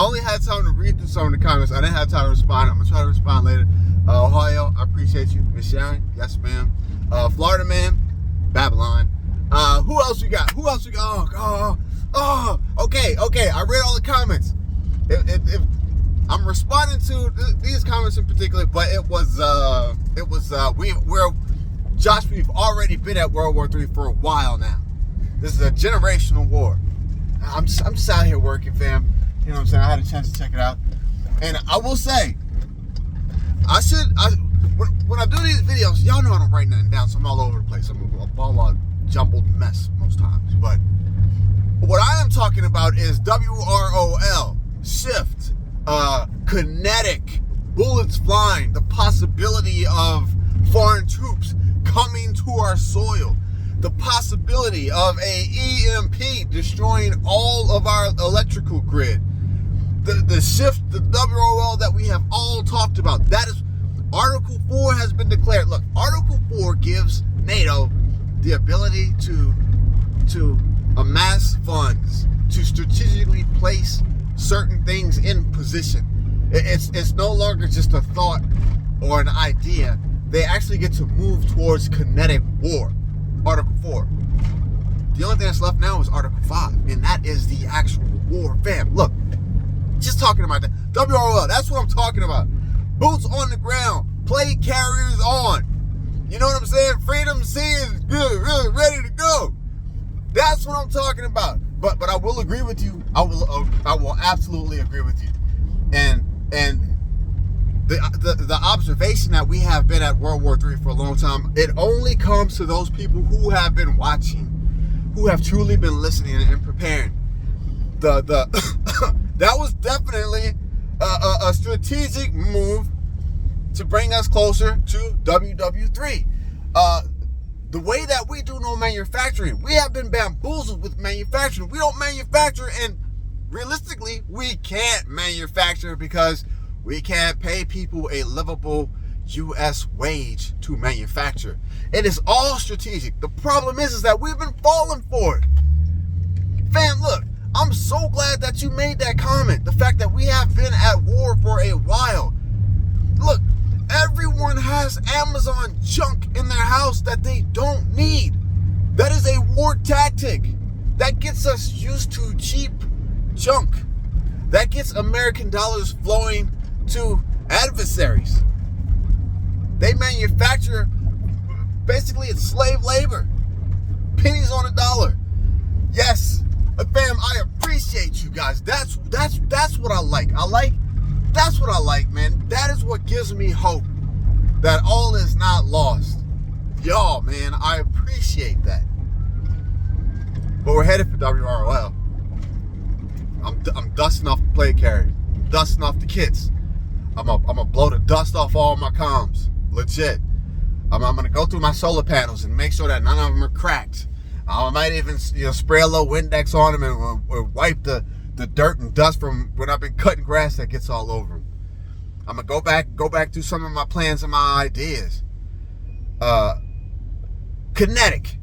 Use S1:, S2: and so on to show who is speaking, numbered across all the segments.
S1: I only had time to read through some of the comments. I didn't have time to respond. I'm gonna try to respond later. Ohio, I appreciate you. Miss Sharon, yes ma'am. Florida man, Babylon. Who else we got? Okay. I read all the comments. If I'm responding to these comments in particular, but we've already been at World War III for a while now. This is a generational war. I'm just out here working, fam. You know what I'm saying? I had a chance to check it out, and I will say, when I do these videos, y'all know I don't write nothing down, so I'm all over the place. I'm a jumbled mess most times. But what I am talking about is WROL, shift, kinetic, bullets flying, the possibility of foreign troops coming to our soil, the possibility of a EMP destroying all of our electrical grid, the shift, the WROL that we have all talked about. That is, Article 4 has been declared. Look, Article 4 gives NATO the ability to amass funds, to strategically place certain things in position. It's no longer just a thought or an idea. They actually get to move towards kinetic war. Article 4. The only thing that's left now is Article 5, and that is the actual war. Fam, look, just talking about that. WROL, that's what I'm talking about. Boots on the ground, plate carriers on. You know what I'm saying? Freedom Sea is good, really ready to go. That's what I'm talking about. But I will agree with you. I will absolutely agree with you. And the observation that we have been at World War III for a long time, it only comes to those people who have been watching, who have truly been listening and preparing. That was definitely a strategic move to bring us closer to WW3. The way that we do no manufacturing, we have been bamboozled with manufacturing. We don't manufacture, and realistically, we can't manufacture because we can't pay people a livable U.S. wage to manufacture. It is all strategic. The problem is that we've been falling for it. Fam, look, I'm so glad that you made that comment. The fact that we have been at war for a while. Look, everyone has Amazon junk in their house that they don't need. That is a war tactic. That gets us used to cheap junk. That gets American dollars flowing to adversaries. They manufacture, basically it's slave labor. Pennies on a dollar. Yes, fam, I appreciate you guys. That's what I like. That's what I like, man. That is what gives me hope that all is not lost. Y'all, man, I appreciate that. But we're headed for WROL. I'm dusting off the plate carrier. I'm dusting off the kits. I'm gonna blow the dust off all my comms. Legit. I'm gonna go through my solar panels and make sure that none of them are cracked. I might even spray a little Windex on them and wipe the dirt and dust from when I've been cutting grass that gets all over them. I'm gonna go back through some of my plans and my ideas. Kinetic.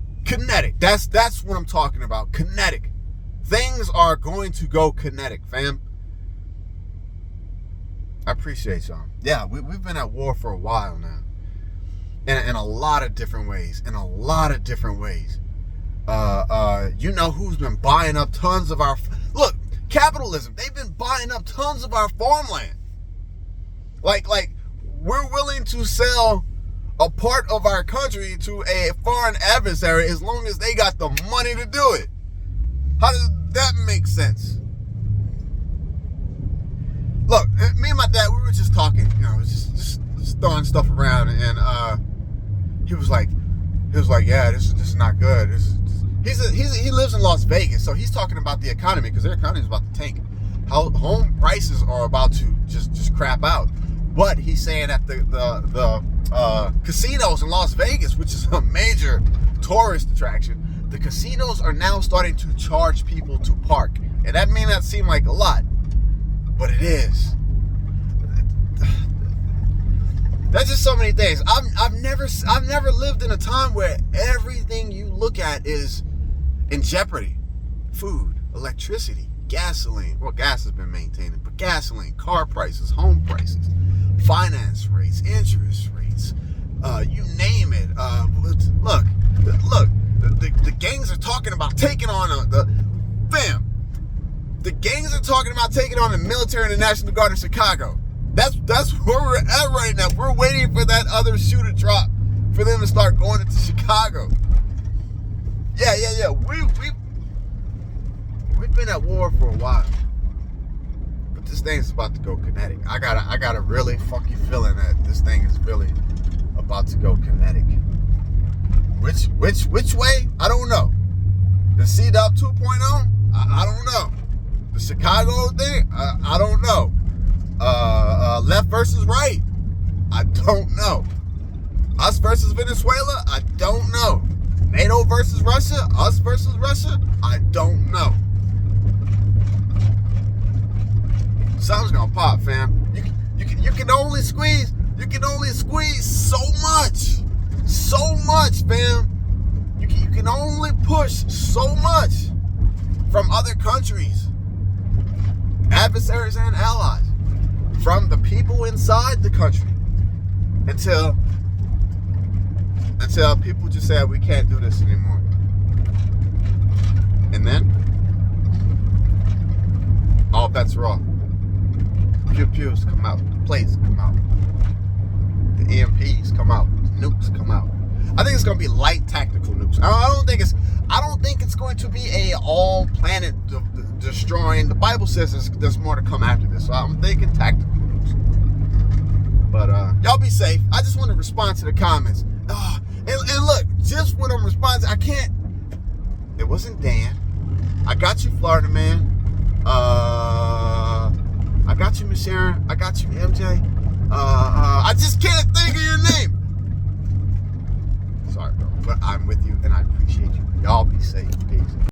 S1: That's what I'm talking about. Kinetic. Things are going to go kinetic, fam. I appreciate y'all. Yeah, we've been at war for a while now. In a lot of different ways. You know who's been buying up tons of our... Look, capitalism. They've been buying up tons of our farmland. Like we're willing to sell a part of our country to a foreign adversary as long as they got the money to do it. How does that make sense? Look, me and my dad, we were just talking, just throwing stuff around, and he was like, yeah, this is not good. He lives in Las Vegas, so he's talking about the economy because their economy is about to tank. How home prices are about to just crap out. But he's saying that the casinos in Las Vegas, which is a major tourist attraction, the casinos are now starting to charge people to park. And that may not seem like a lot, but it is. That's just so many things. I've never lived in a time where everything you look at is in jeopardy. Food, electricity, gasoline. Well, gas has been maintaining, but gasoline, car prices, home prices, finance rates, interest rates, you name it. Look, the gangs are talking about taking on the gangs are talking about taking on the military and the National Guard in Chicago. That's where we're at right now. We're waiting for that other shoe to drop for them to start going into Chicago. Yeah. We've been at war for a while, but this thing's about to go kinetic. I got a really funky feeling that this thing is really about to go kinetic. Which way? I don't know. The C-Dub 2.0? I don't know. The Chicago thing? I don't know. Left versus right? I don't know. Us versus Venezuela? I don't know. NATO versus Russia? Us versus Russia? I don't know. Something's gonna pop, fam. You can only squeeze. You can only squeeze so much, fam. You can only push so much from other countries, adversaries and allies, from the people inside the country, until people just say we can't do this anymore. And then all bets are off. Pews come out, the plates come out, the EMPs come out, the nukes come out. I think it's going to be light tactical nukes. I don't think it's going to be a all planet destroying. The Bible says there's more to come after this, so I'm thinking tactical nukes. But y'all be safe. I just want to respond to the comments. And look, just when I'm responding, I can't. It wasn't Dan. I got you, Florida man. I got you, Miss Sharon. I got you, MJ. I just can't think of your name. Sorry, bro. But I'm with you, and I appreciate you. Y'all be safe. Peace.